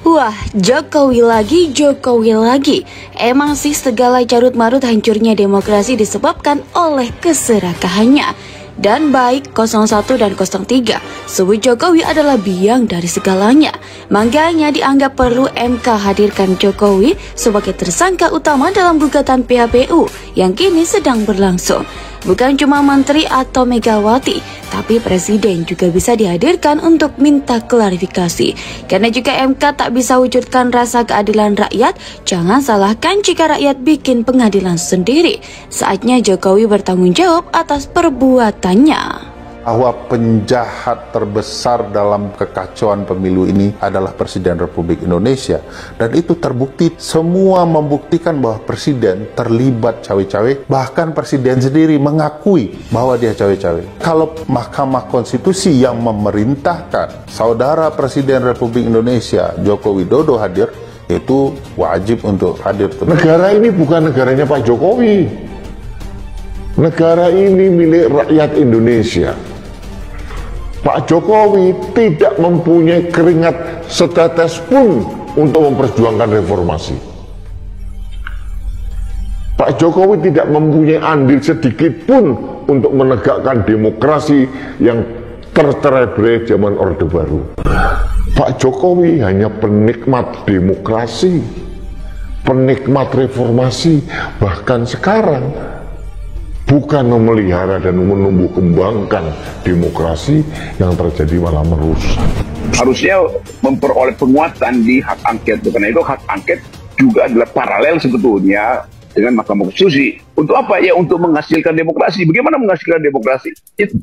Wah, Jokowi lagi. Emang sih segala carut-marut hancurnya demokrasi disebabkan oleh keserakahannya. Dan baik 01 dan 03, sebut Jokowi adalah biang dari segalanya. Makanya dianggap perlu MK hadirkan Jokowi sebagai tersangka utama dalam gugatan PHPU yang kini sedang berlangsung. Bukan cuma menteri atau Megawati, tapi presiden juga bisa dihadirkan untuk minta klarifikasi. Karena jika MK tak bisa wujudkan rasa keadilan rakyat, jangan salahkan jika rakyat bikin pengadilan sendiri. Saatnya Jokowi bertanggung jawab atas perbuatannya. Bahwa penjahat terbesar dalam kekacauan pemilu ini adalah Presiden Republik Indonesia, dan itu terbukti. Semua membuktikan bahwa Presiden terlibat cawe-cawe, bahkan Presiden sendiri mengakui bahwa dia cawe-cawe. Kalau Mahkamah Konstitusi yang memerintahkan Saudara Presiden Republik Indonesia Joko Widodo hadir, itu wajib untuk hadir. Negara ini bukan negaranya Pak Jokowi. Negara ini milik rakyat Indonesia. Pak Jokowi tidak mempunyai keringat setetes pun untuk memperjuangkan reformasi. Pak Jokowi tidak mempunyai andil sedikit pun untuk menegakkan demokrasi yang tercerai-berai zaman Orde Baru. Pak Jokowi hanya penikmat demokrasi, penikmat reformasi, bahkan sekarang bukan memelihara dan menumbuh kembangkan demokrasi, yang terjadi malah merusak. Harusnya memperoleh penguatan di hak angket, karena itu hak angket juga adalah paralel sebetulnya dengan Mahkamah Konstitusi. Untuk apa? Ya untuk menghasilkan demokrasi. Bagaimana menghasilkan demokrasi? Itu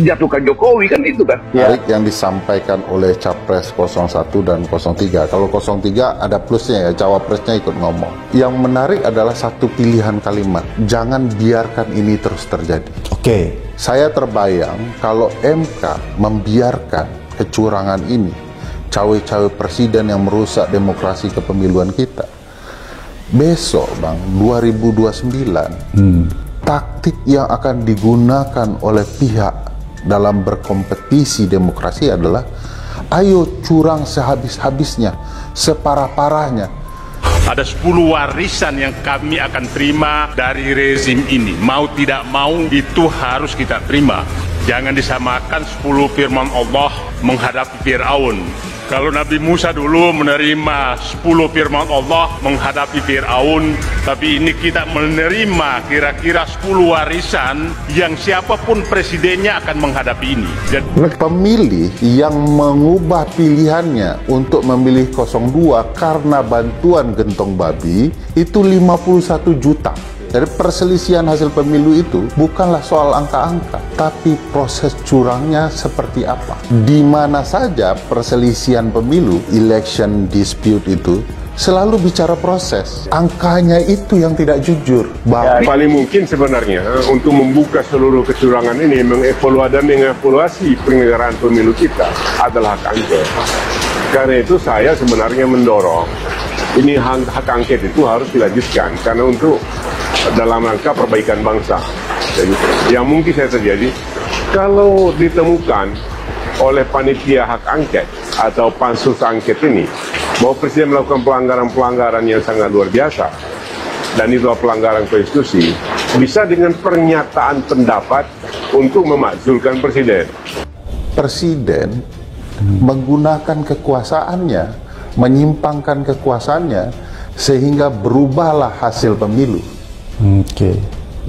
jatuhkan Jokowi kan, itu kan. Baik yang disampaikan oleh Capres 01 dan 03. Kalau 03 ada plusnya ya, Cawapresnya ikut ngomong. Yang menarik adalah satu pilihan kalimat. Jangan biarkan ini terus terjadi. Oke. Saya terbayang kalau MK membiarkan kecurangan ini, cawe-cawe presiden yang merusak demokrasi kepemiluan kita. Besok Bang, 2029, taktik yang akan digunakan oleh pihak dalam berkompetisi demokrasi adalah ayo curang sehabis-habisnya, separah-parahnya. Ada 10 warisan yang kami akan terima dari rezim ini. Mau tidak mau itu harus kita terima. Jangan disamakan 10 firman Allah menghadapi Fir'aun. Kalau Nabi Musa dulu menerima 10 firman Allah menghadapi Fir'aun, tapi ini kita menerima kira-kira 10 warisan yang siapapun presidennya akan menghadapi ini. Pemilih yang mengubah pilihannya untuk memilih 02 karena bantuan gentong babi itu 51 juta. Jadi perselisihan hasil pemilu itu bukanlah soal angka-angka, tapi proses curangnya seperti apa. Di mana saja perselisihan pemilu, election dispute itu selalu bicara proses. Angkanya itu yang tidak jujur. Paling mungkin sebenarnya untuk membuka seluruh kecurangan ini, mengevaluasi penyelenggaraan pemilu kita adalah hak angket. Karena itu saya sebenarnya mendorong ini hak angket itu harus dilanjutkan, karena untuk dalam rangka perbaikan bangsa. Jadi, yang mungkin saya terjadi kalau ditemukan oleh panitia hak angket atau pansus angket ini bahwa presiden melakukan pelanggaran-pelanggaran yang sangat luar biasa dan itu pelanggaran konstitusi, bisa dengan pernyataan pendapat untuk memakzulkan presiden. Presiden menggunakan kekuasaannya, menyimpangkan kekuasaannya sehingga berubahlah hasil pemilu. Oke.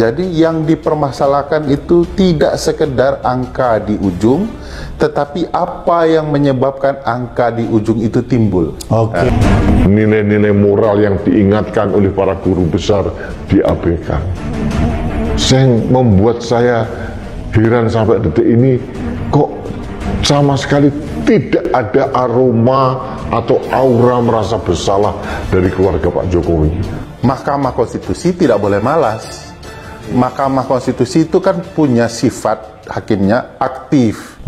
Jadi yang dipermasalahkan itu tidak sekedar angka di ujung, tetapi apa yang menyebabkan angka di ujung itu timbul. Oke. Nilai-nilai moral yang diingatkan oleh para guru besar diabaikan. Yang membuat saya heran sampai detik ini, kok sama sekali tidak ada aroma atau aura merasa bersalah dari keluarga Pak Jokowi. Mahkamah Konstitusi tidak boleh malas. Mahkamah Konstitusi itu kan punya sifat hakimnya aktif.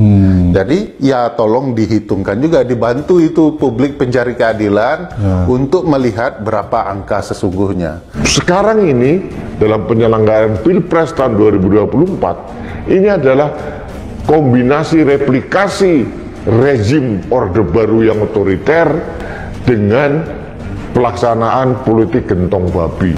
Jadi ya tolong dihitungkan juga, dibantu itu publik pencari keadilan untuk melihat berapa angka sesungguhnya. Sekarang ini dalam penyelenggaraan Pilpres tahun 2024 ini adalah kombinasi replikasi rezim Orde Baru yang otoriter dengan pelaksanaan politik gentong babi.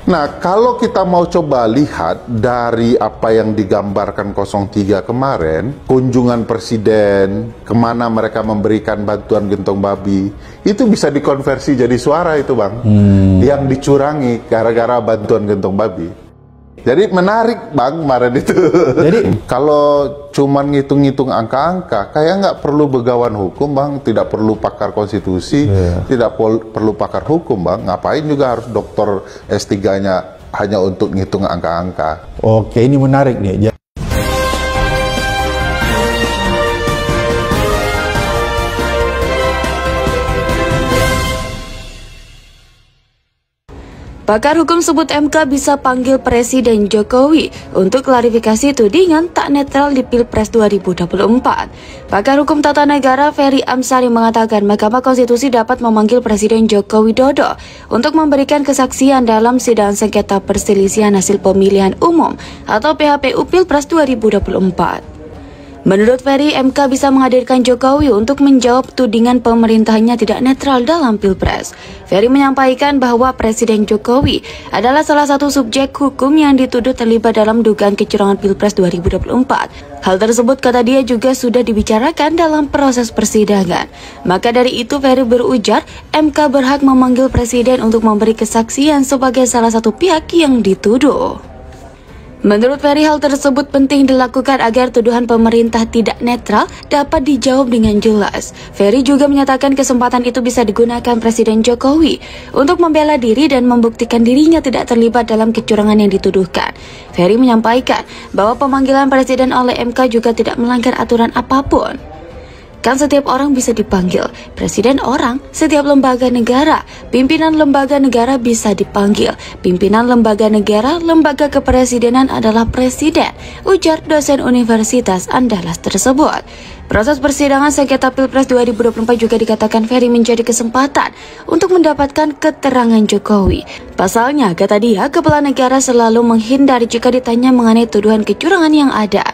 Nah, kalau kita mau coba lihat dari apa yang digambarkan 03 kemarin, kunjungan presiden, kemana mereka memberikan bantuan gentong babi, itu bisa dikonversi jadi suara itu, Bang. Yang dicurangi gara-gara bantuan gentong babi. Jadi menarik, Bang, kemarin itu. Jadi kalau cuman ngitung-ngitung angka-angka, kayak nggak perlu begawan hukum, Bang. Tidak perlu pakar konstitusi, tidak perlu pakar hukum, Bang. Ngapain juga harus doktor S3-nya hanya untuk ngitung angka-angka. Oke, ini menarik nih. Pakar hukum sebut MK bisa panggil Presiden Jokowi untuk klarifikasi tudingan tak netral di Pilpres 2024. Pakar hukum tata negara Ferry Amsari mengatakan Mahkamah Konstitusi dapat memanggil Presiden Joko Widodo untuk memberikan kesaksian dalam sidang sengketa perselisihan hasil pemilihan umum atau PHPU Pilpres 2024. Menurut Ferry, MK bisa menghadirkan Jokowi untuk menjawab tudingan pemerintahnya tidak netral dalam Pilpres. Ferry menyampaikan bahwa Presiden Jokowi adalah salah satu subjek hukum yang dituduh terlibat dalam dugaan kecurangan Pilpres 2024. Hal tersebut, kata dia, juga sudah dibicarakan dalam proses persidangan. Maka dari itu, Ferry berujar, MK berhak memanggil Presiden untuk memberi kesaksian sebagai salah satu pihak yang dituduh. Menurut Ferry, hal tersebut penting dilakukan agar tuduhan pemerintah tidak netral dapat dijawab dengan jelas. Ferry juga menyatakan kesempatan itu bisa digunakan Presiden Jokowi untuk membela diri dan membuktikan dirinya tidak terlibat dalam kecurangan yang dituduhkan. Ferry menyampaikan bahwa pemanggilan Presiden oleh MK juga tidak melanggar aturan apapun. Kan setiap orang bisa dipanggil, presiden orang, setiap lembaga negara, pimpinan lembaga negara bisa dipanggil. Pimpinan lembaga negara, lembaga kepresidenan adalah presiden, ujar dosen Universitas Andalas tersebut. Proses persidangan sengketa Pilpres 2024 juga dikatakan Ferry menjadi kesempatan untuk mendapatkan keterangan Jokowi. Pasalnya, kata dia, kepala negara selalu menghindari jika ditanya mengenai tuduhan kecurangan yang ada.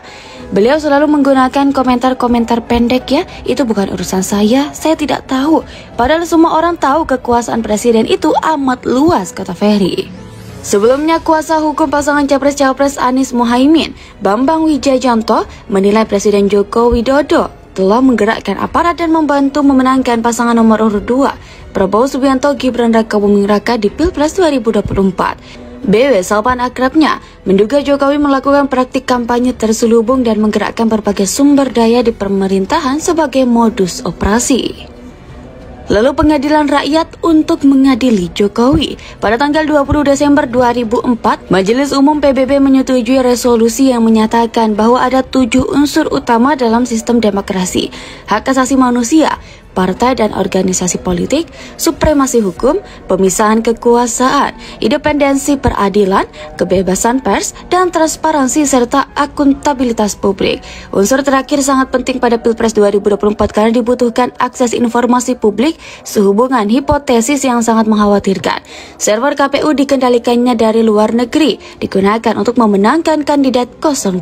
Beliau selalu menggunakan komentar-komentar pendek, ya, itu bukan urusan saya tidak tahu. Padahal semua orang tahu kekuasaan presiden itu amat luas, kata Ferry. Sebelumnya, kuasa hukum pasangan Capres-Cawapres Anies Mohaimin, Bambang Wijayanto, menilai Presiden Joko Widodo telah menggerakkan aparat dan membantu memenangkan pasangan nomor urut 2, Prabowo Subianto Gibran Raka Buming Raka di Pilpres 2024. BW, Salpan akrabnya, menduga Jokowi melakukan praktik kampanye terselubung dan menggerakkan berbagai sumber daya di pemerintahan sebagai modus operasi. Lalu pengadilan rakyat untuk mengadili Jokowi. Pada tanggal 20 Desember 2004, Majelis Umum PBB menyetujui resolusi yang menyatakan bahwa ada 7 unsur utama dalam sistem demokrasi: hak asasi manusia, partai dan organisasi politik, supremasi hukum, pemisahan kekuasaan, independensi peradilan, kebebasan pers, dan transparansi serta akuntabilitas publik. Unsur terakhir sangat penting pada Pilpres 2024 karena dibutuhkan akses informasi publik sehubungan hipotesis yang sangat mengkhawatirkan. Server KPU dikendalikannya dari luar negeri, digunakan untuk memenangkan kandidat 02.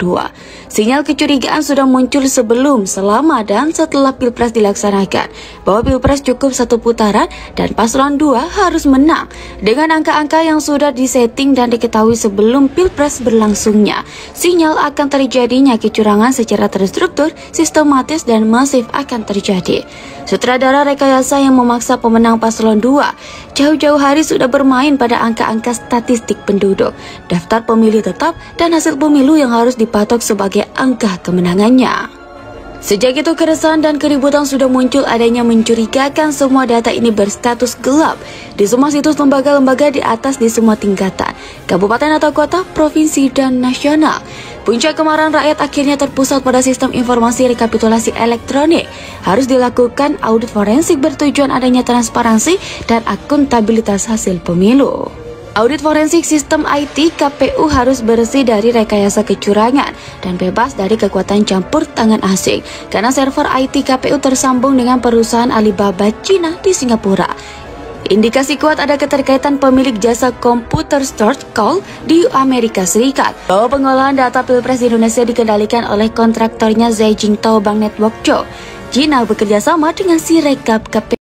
Sinyal kecurigaan sudah muncul sebelum, selama, dan setelah Pilpres dilaksanakan, bahwa Pilpres cukup 1 putaran dan paslon 2 harus menang dengan angka-angka yang sudah disetting dan diketahui sebelum Pilpres berlangsungnya. Sinyal akan terjadinya kecurangan secara terstruktur, sistematis, dan masif akan terjadi. Sutradara rekayasa yang memaksa pemenang paslon 2 jauh-jauh hari sudah bermain pada angka-angka statistik penduduk, daftar pemilih tetap, dan hasil pemilu yang harus dipatok sebagai angka kemenangannya. Sejak itu keresahan dan keributan sudah muncul. Adanya mencurigakan semua data ini berstatus gelap di semua situs lembaga-lembaga di atas di semua tingkatan, kabupaten atau kota, provinsi, dan nasional. Puncak kemarahan rakyat akhirnya terpusat pada sistem informasi rekapitulasi elektronik. Harus dilakukan audit forensik bertujuan adanya transparansi dan akuntabilitas hasil pemilu. Audit forensik sistem IT KPU harus bersih dari rekayasa kecurangan dan bebas dari kekuatan campur tangan asing karena server IT KPU tersambung dengan perusahaan Alibaba Cina di Singapura. Indikasi kuat ada keterkaitan pemilik jasa komputer storage call di Amerika Serikat, bahwa pengolahan data Pilpres di Indonesia dikendalikan oleh kontraktornya Zhejiang Taobang Network Co. China bekerja sama dengan Sirekap KPU.